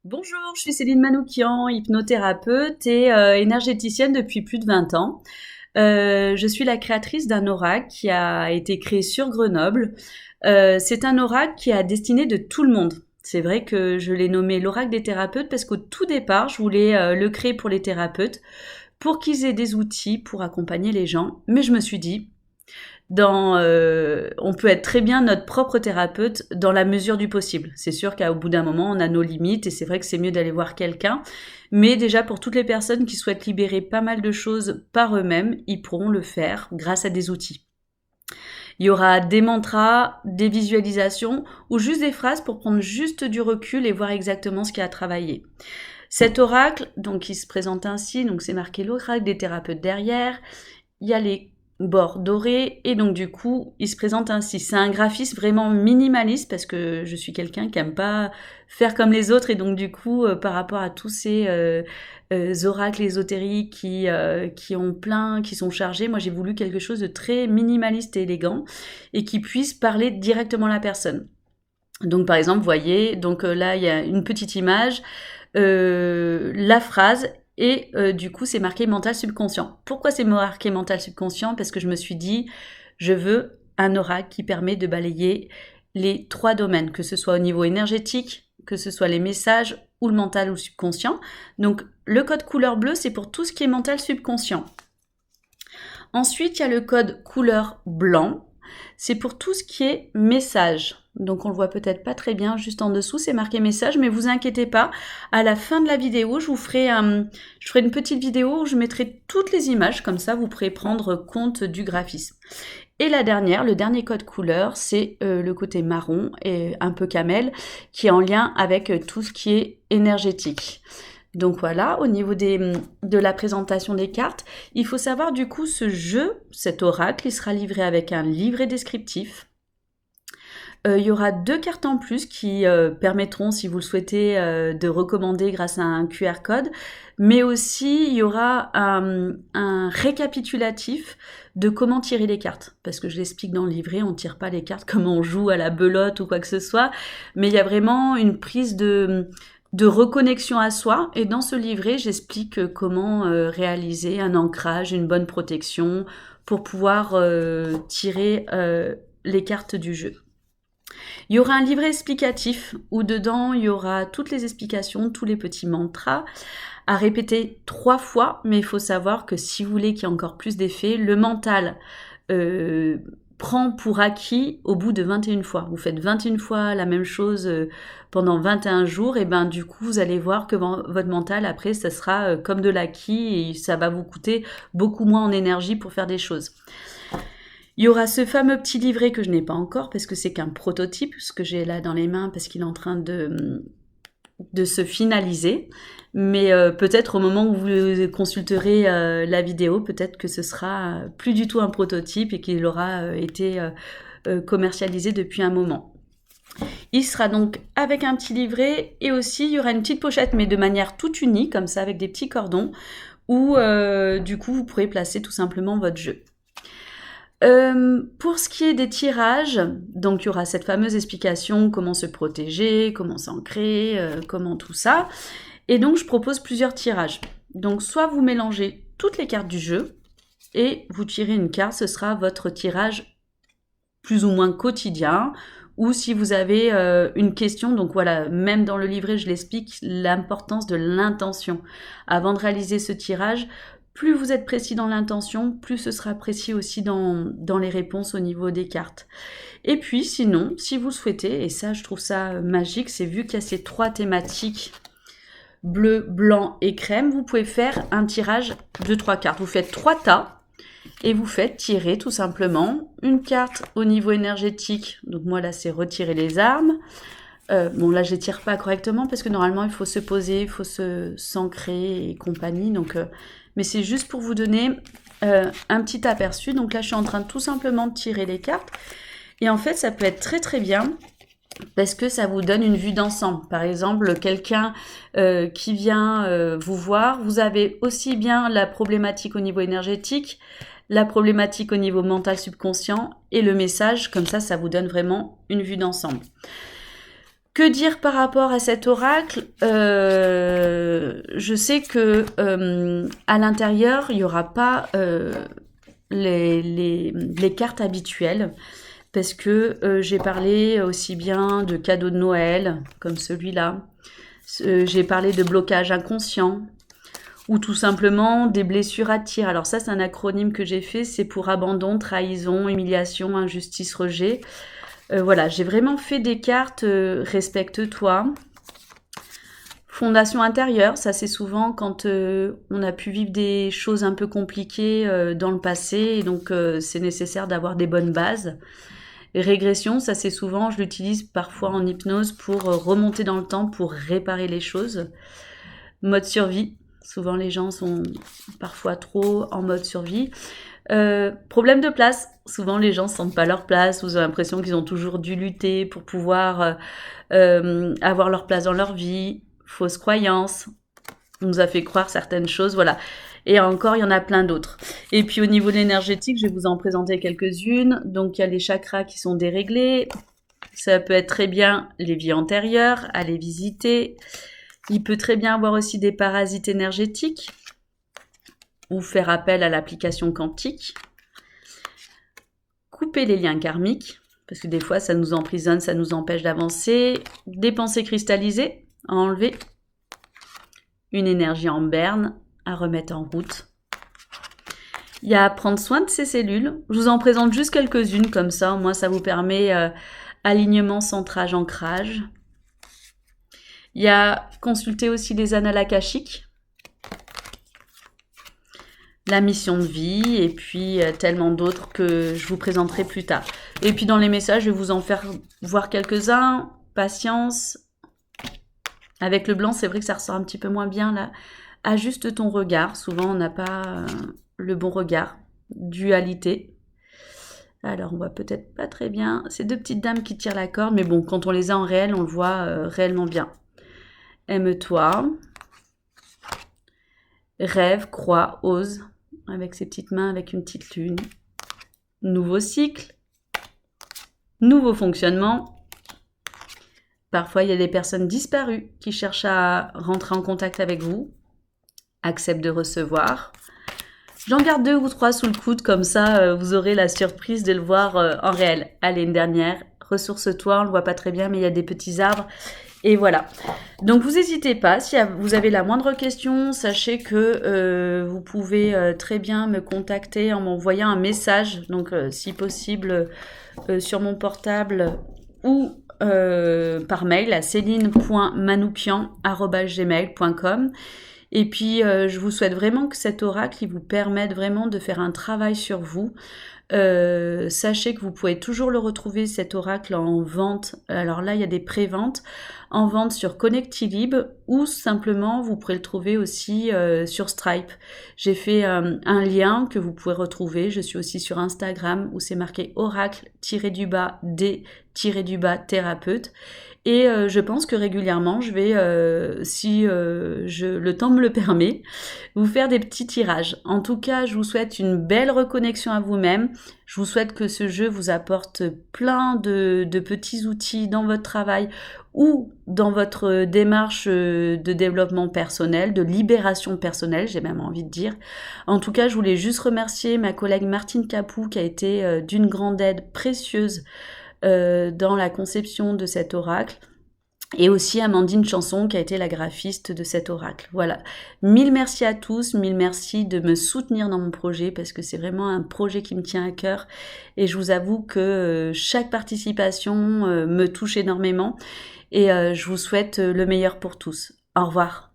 Bonjour, je suis Céline Manoukian, hypnothérapeute et énergéticienne depuis plus de 20 ans. Je suis la créatrice d'un oracle qui a été créé sur Grenoble. C'est un oracle qui est à destinée de tout le monde. C'est vrai que je l'ai nommé l'oracle des thérapeutes parce qu'au tout départ, je voulais le créer pour les thérapeutes, pour qu'ils aient des outils pour accompagner les gens. Mais je me suis dit, on peut être très bien notre propre thérapeute dans la mesure du possible. C'est sûr qu'au bout d'un moment, on a nos limites et c'est vrai que c'est mieux d'aller voir quelqu'un. Mais déjà, pour toutes les personnes qui souhaitent libérer pas mal de choses par eux-mêmes, ils pourront le faire grâce à des outils. Il y aura des mantras, des visualisations ou juste des phrases pour prendre juste du recul et voir exactement ce qu'il y a à travailler. Cet oracle, donc, il se présente ainsi, donc c'est marqué l'oracle des thérapeutes derrière. Il y a les bords dorés et donc du coup il se présente ainsi. C'est un graphisme vraiment minimaliste parce que je suis quelqu'un qui aime pas faire comme les autres et donc du coup par rapport à tous ces oracles ésotériques qui sont chargés, moi j'ai voulu quelque chose de très minimaliste et élégant et qui puisse parler directement à la personne. Donc par exemple, vous voyez, donc là il y a une petite image, la phrase et du coup c'est marqué mental subconscient. Pourquoi c'est marqué mental subconscient? Parce que je me suis dit, je veux un oracle qui permet de balayer les trois domaines, que ce soit au niveau énergétique, que ce soit les messages ou le mental ou le subconscient. Donc le code couleur bleue, c'est pour tout ce qui est mental subconscient. Ensuite, il y a le code couleur blanc. C'est pour tout ce qui est message. Donc on le voit peut-être pas très bien, juste en dessous c'est marqué message, mais vous inquiétez pas, à la fin de la vidéo je ferai une petite vidéo où je mettrai toutes les images, comme ça vous pourrez prendre compte du graphisme. Et le dernier code couleur, c'est le côté marron et un peu camel, qui est en lien avec tout ce qui est énergétique. Donc voilà, au niveau de la présentation des cartes, il faut savoir du coup ce jeu, cet oracle, il sera livré avec un livret descriptif. Il y aura 2 cartes en plus qui permettront, si vous le souhaitez, de recommander grâce à un QR code, mais aussi il y aura un récapitulatif de comment tirer les cartes, parce que je l'explique dans le livret, on ne tire pas les cartes comme on joue à la belote ou quoi que ce soit, mais il y a vraiment une prise de reconnexion à soi, et dans ce livret, j'explique comment réaliser un ancrage, une bonne protection, pour pouvoir tirer les cartes du jeu. Il y aura un livret explicatif où dedans il y aura toutes les explications, tous les petits mantras à répéter 3 fois, mais il faut savoir que si vous voulez qu'il y ait encore plus d'effet, le mental prend pour acquis au bout de 21 fois. Vous faites 21 fois la même chose pendant 21 jours, et ben du coup vous allez voir que votre mental après ça sera comme de l'acquis et ça va vous coûter beaucoup moins en énergie pour faire des choses. Il y aura ce fameux petit livret que je n'ai pas encore parce que c'est qu'un prototype, ce que j'ai là dans les mains parce qu'il est en train de se finaliser. Mais peut-être au moment où vous consulterez la vidéo, peut-être que ce sera plus du tout un prototype et qu'il aura été commercialisé depuis un moment. Il sera donc avec un petit livret et aussi il y aura une petite pochette mais de manière toute unie comme ça avec des petits cordons où du coup vous pourrez placer tout simplement votre jeu. Pour ce qui est des tirages, donc il y aura cette fameuse explication comment se protéger, comment s'ancrer, comment tout ça. Et donc je propose plusieurs tirages. Donc soit vous mélangez toutes les cartes du jeu et vous tirez une carte, ce sera votre tirage plus ou moins quotidien. Ou si vous avez une question, donc voilà, même dans le livret je l'explique, l'importance de l'intention. Avant de réaliser ce tirage, plus vous êtes précis dans l'intention, plus ce sera précis aussi dans les réponses au niveau des cartes. Et puis sinon, si vous le souhaitez, et ça je trouve ça magique, c'est vu qu'il y a ces 3 thématiques, bleu, blanc et crème, vous pouvez faire un tirage de 3 cartes. Vous faites 3 tas et vous faites tirer tout simplement une carte au niveau énergétique. Donc moi là c'est retirer les armes. Bon là je les tire pas correctement parce que normalement il faut se poser, il faut s'ancrer et compagnie. Donc mais c'est juste pour vous donner un petit aperçu. Donc là, je suis en train de tout simplement de tirer les cartes. Et en fait, ça peut être très très bien parce que ça vous donne une vue d'ensemble. Par exemple, quelqu'un qui vient vous voir, vous avez aussi bien la problématique au niveau énergétique, la problématique au niveau mental subconscient et le message. Comme ça vous donne vraiment une vue d'ensemble. Que dire par rapport à cet oracle? Je sais que à l'intérieur, il n'y aura pas les cartes habituelles, parce que j'ai parlé aussi bien de cadeaux de Noël, comme celui-là. J'ai parlé de blocage inconscient, ou tout simplement des blessures à tir. Alors ça, c'est un acronyme que j'ai fait, c'est pour abandon, trahison, humiliation, injustice, rejet. Voilà, j'ai vraiment fait des cartes respecte-toi. Fondation intérieure, ça c'est souvent quand on a pu vivre des choses un peu compliquées dans le passé, et donc c'est nécessaire d'avoir des bonnes bases. Et régression, ça c'est souvent, je l'utilise parfois en hypnose pour remonter dans le temps, pour réparer les choses. Mode survie, souvent les gens sont parfois trop en mode survie. Problème de place, souvent les gens ne sentent pas leur place, ou ont l'impression qu'ils ont toujours dû lutter pour pouvoir avoir leur place dans leur vie. Fausse croyance, on nous a fait croire certaines choses, voilà. Et encore, il y en a plein d'autres. Et puis au niveau de l'énergétique, je vais vous en présenter quelques-unes. Donc il y a les chakras qui sont déréglés. Ça peut être très bien les vies antérieures, à les visiter. Il peut très bien avoir aussi des parasites énergétiques, ou faire appel à l'application quantique. Couper les liens karmiques, parce que des fois ça nous emprisonne, ça nous empêche d'avancer. Des pensées cristallisées à enlever. Une énergie en berne à remettre en route. Il y a à prendre soin de ses cellules. Je vous en présente juste quelques-unes comme ça, au moins ça vous permet alignement, centrage, ancrage. Il y a consulter aussi les annales akashiques. La mission de vie, et puis tellement d'autres que je vous présenterai plus tard. Et puis dans les messages, je vais vous en faire voir quelques-uns. Patience. Avec le blanc, c'est vrai que ça ressort un petit peu moins bien là. Ajuste ton regard. Souvent, on n'a pas le bon regard. Dualité. Alors, on voit peut-être pas très bien. C'est deux petites dames qui tirent la corde, mais bon, quand on les a en réel, on le voit réellement bien. Aime-toi. Rêve, crois, ose. Avec ses petites mains, avec une petite lune. Nouveau cycle. Nouveau fonctionnement. Parfois, il y a des personnes disparues qui cherchent à rentrer en contact avec vous. Accepte de recevoir. J'en garde 2 ou 3 sous le coude, comme ça, vous aurez la surprise de le voir en réel. Allez, une dernière. Ressource-toi, on ne le voit pas très bien, mais il y a des petits arbres. Et voilà. Donc, vous n'hésitez pas. Si vous avez la moindre question, sachez que vous pouvez très bien me contacter en m'envoyant un message. Donc, si possible, sur mon portable ou par mail à celine.manoukian@gmail.com. Et puis je vous souhaite vraiment que cet oracle il vous permette vraiment de faire un travail sur vous. Sachez que vous pouvez toujours le retrouver, cet oracle, en vente. Alors là, il y a des pré-ventes en vente sur Connectilib, ou simplement vous pourrez le trouver aussi sur Stripe. J'ai fait un lien que vous pouvez retrouver. Je suis aussi sur Instagram où c'est marqué oracle-d-thérapeute. Et je pense que régulièrement, je vais, si le temps me le permet, vous faire des petits tirages. En tout cas, je vous souhaite une belle reconnexion à vous-même. Je vous souhaite que ce jeu vous apporte plein de petits outils dans votre travail ou dans votre démarche de développement personnel, de libération personnelle, j'ai même envie de dire. En tout cas, je voulais juste remercier ma collègue Martine Capou qui a été d'une grande aide précieuse dans la conception de cet oracle, et aussi Amandine Chanson qui a été la graphiste de cet oracle. Voilà, mille merci à tous, mille merci de me soutenir dans mon projet, parce que c'est vraiment un projet qui me tient à cœur, et je vous avoue que chaque participation me touche énormément, et je vous souhaite le meilleur pour tous. Au revoir.